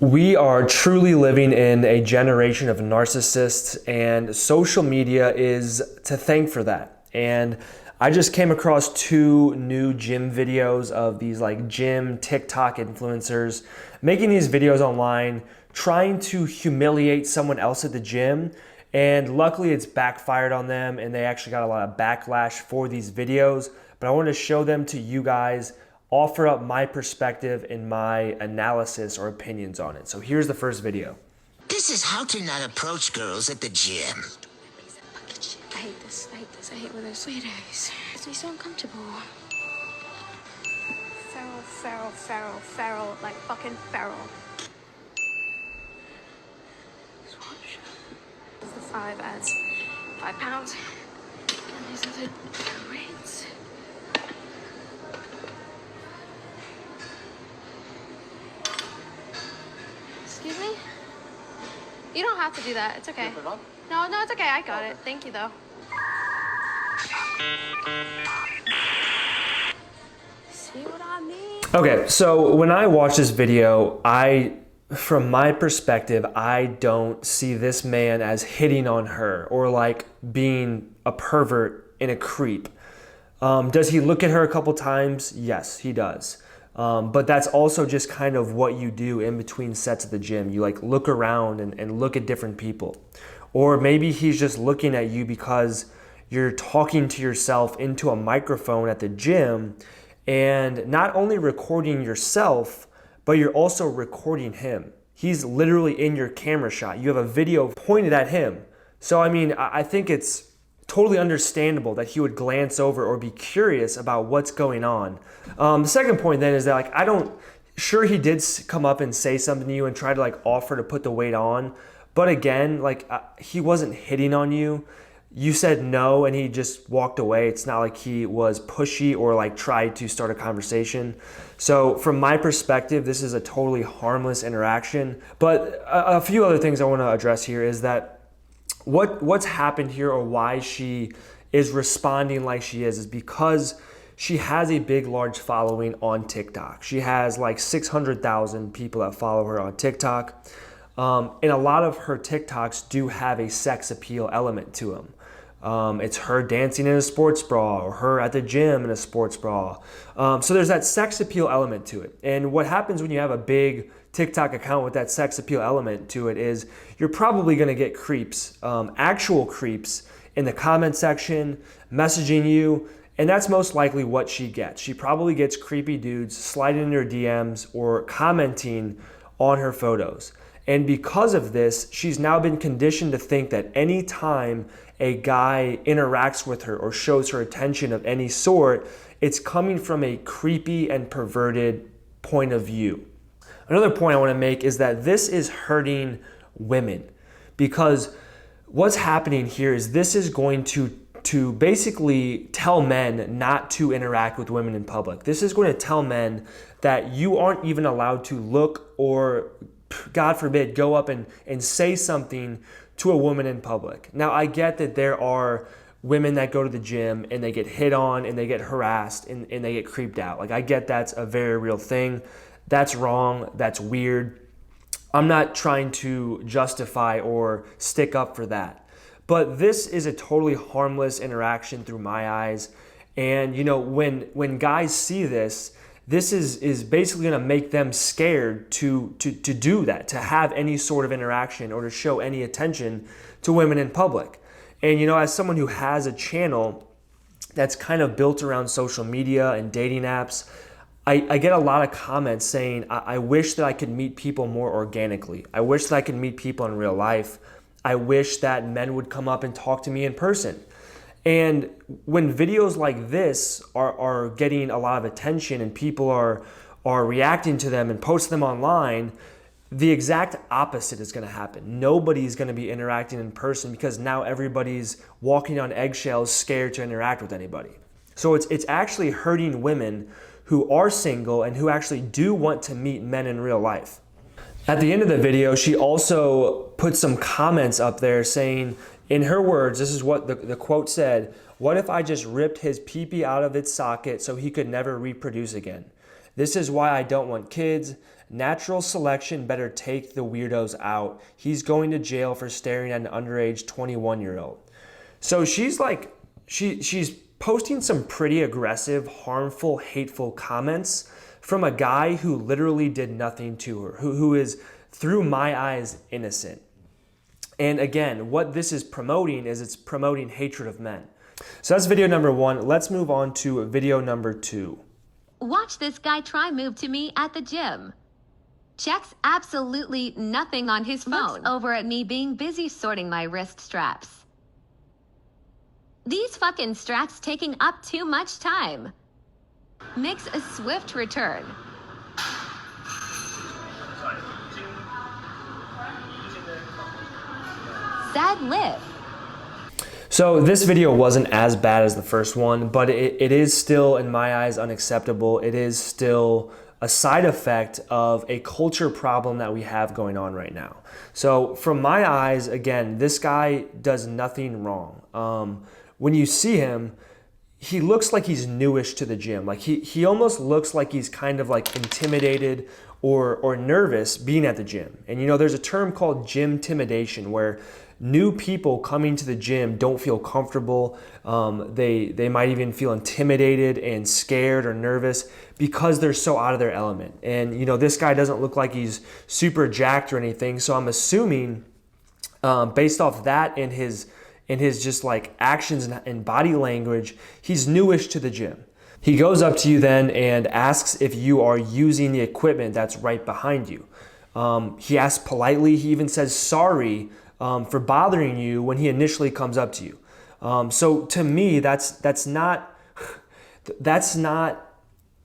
We are truly living in a generation of narcissists, and social media is to thank for that. And I just came across two new gym videos of these like gym TikTok influencers making these videos online, trying to humiliate someone else at the gym. And luckily it's backfired on them and they actually got a lot of backlash for these videos. But I wanted to show them to you guys, offer up my perspective and my analysis or opinions on it. So here's the first video. This is how to not approach girls at the gym. I hate this. I hate this. I hate when there's sweet eyes. It makes me so uncomfortable. Feral, like fucking feral. Swatch. The 5 adds 5 pounds. And these other rates. Excuse me? You don't have to do that. It's okay. No, it's okay. I got it. Thank you, though. See what I mean? Okay, so when I watch this video, from my perspective, I don't see this man as hitting on her or like being a pervert and a creep. Does he look at her a couple times? Yes, he does. But that's also just kind of what you do in between sets at the gym. You like look around and look at different people. Or maybe he's just looking at you because you're talking to yourself into a microphone at the gym and not only recording yourself, but you're also recording him. He's literally in your camera shot. You have a video pointed at him. So, I mean, I think it's totally understandable that he would glance over or be curious about what's going on. The second point then is that sure he did come up and say something to you and try to like offer to put the weight on, but again, like he wasn't hitting on you. You said no and he just walked away. It's not like he was pushy or like tried to start a conversation. So from my perspective, this is a totally harmless interaction. But a few other things I want to address here is that what's happened here or why she is responding like she is because she has a big, large following on TikTok. She has like 600,000 people that follow her on TikTok. And a lot of her TikToks do have a sex appeal element to them. It's her dancing in a sports bra or her at the gym in a sports bra. So there's that sex appeal element to it. And what happens when you have a big TikTok account with that sex appeal element to it is you're probably going to get creeps, actual creeps in the comment section, messaging you. And that's most likely what she gets. She probably gets creepy dudes sliding in her DMs or commenting on her photos. And because of this, she's now been conditioned to think that any time a guy interacts with her or shows her attention of any sort, it's coming from a creepy and perverted point of view. Another point I want to make is that this is hurting women because what's happening here is this is going to basically tell men not to interact with women in public. This is going to tell men that you aren't even allowed to look or, God forbid, go up and say something to a woman in public. Now, I get that there are women that go to the gym and they get hit on and they get harassed and they get creeped out. Like, I get that's a very real thing. That's wrong. That's weird. I'm not trying to justify or stick up for that. But this is a totally harmless interaction through my eyes. And, you know, when guys see this, this is basically going to make them scared to do that, to have any sort of interaction or to show any attention to women in public. And, you know, as someone who has a channel that's kind of built around social media and dating apps, I get a lot of comments saying, I wish that I could meet people more organically. I wish that I could meet people in real life. I wish that men would come up and talk to me in person. And when videos like this are getting a lot of attention and people are reacting to them and posting them online, the exact opposite is going to happen. Nobody's going to be interacting in person because now everybody's walking on eggshells, scared to interact with anybody. So it's actually hurting women who are single and who actually do want to meet men in real life. At the end of the video, she also put some comments up there saying, in her words, this is what the quote said, "What if I just ripped his pee-pee out of its socket so he could never reproduce again? This is why I don't want kids. Natural selection better take the weirdos out. He's going to jail for staring at an underage 21-year-old. So she's like, she's posting some pretty aggressive, harmful, hateful comments from a guy who literally did nothing to her, who is, through my eyes, innocent. And again, what this is promoting is it's promoting hatred of men. So that's video number 1. Let's move on to video number 2. Watch this guy try move to me at the gym. Checks absolutely nothing on his phone. Looks over at me being busy sorting my wrist straps. These fucking straps taking up too much time. Makes a swift return. Sad lip. So this video wasn't as bad as the first one, but it is still, in my eyes, unacceptable. It is still a side effect of a culture problem that we have going on right now. So from my eyes, again, this guy does nothing wrong. When you see him, he looks like he's newish to the gym. Like he almost looks like he's kind of like intimidated or nervous being at the gym. And you know, there's a term called gym intimidation where new people coming to the gym don't feel comfortable. They might even feel intimidated and scared or nervous because they're so out of their element. And you know, this guy doesn't look like he's super jacked or anything. So I'm assuming based off that and his just like actions and body language, he's newish to the gym. He goes up to you then and asks if you are using the equipment that's right behind you. He asks politely, he even says sorry for bothering you when he initially comes up to you. So to me, that's not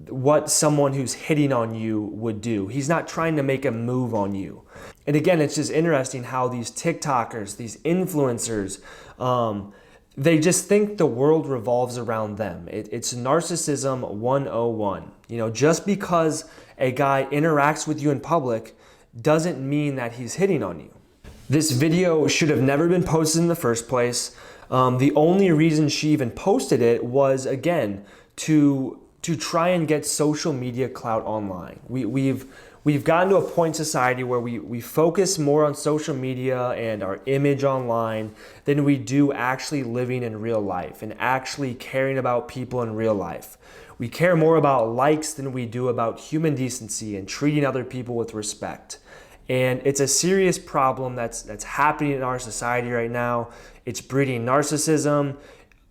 what someone who's hitting on you would do. He's not trying to make a move on you. And again, it's just interesting how these TikTokers, these influencers, they just think the world revolves around them. It's narcissism 101. You know, just because a guy interacts with you in public doesn't mean that he's hitting on you. This video should have never been posted in the first place. The only reason she even posted it was, again, to try and get social media clout online. We've gotten to a point in society where we focus more on social media and our image online than we do actually living in real life and actually caring about people in real life. We care more about likes than we do about human decency and treating other people with respect. And it's a serious problem that's happening in our society right now. It's breeding narcissism.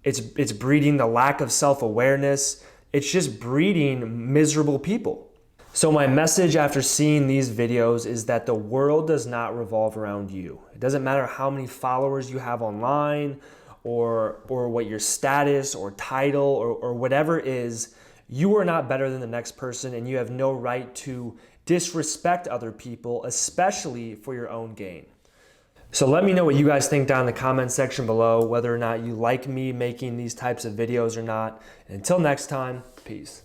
It's breeding the lack of self-awareness. It's just breeding miserable people. So my message after seeing these videos is that the world does not revolve around you. It doesn't matter how many followers you have online or what your status or title or whatever is. You are not better than the next person, and you have no right to disrespect other people, especially for your own gain. So let me know what you guys think down in the comment section below, whether or not you like me making these types of videos or not. And until next time, peace.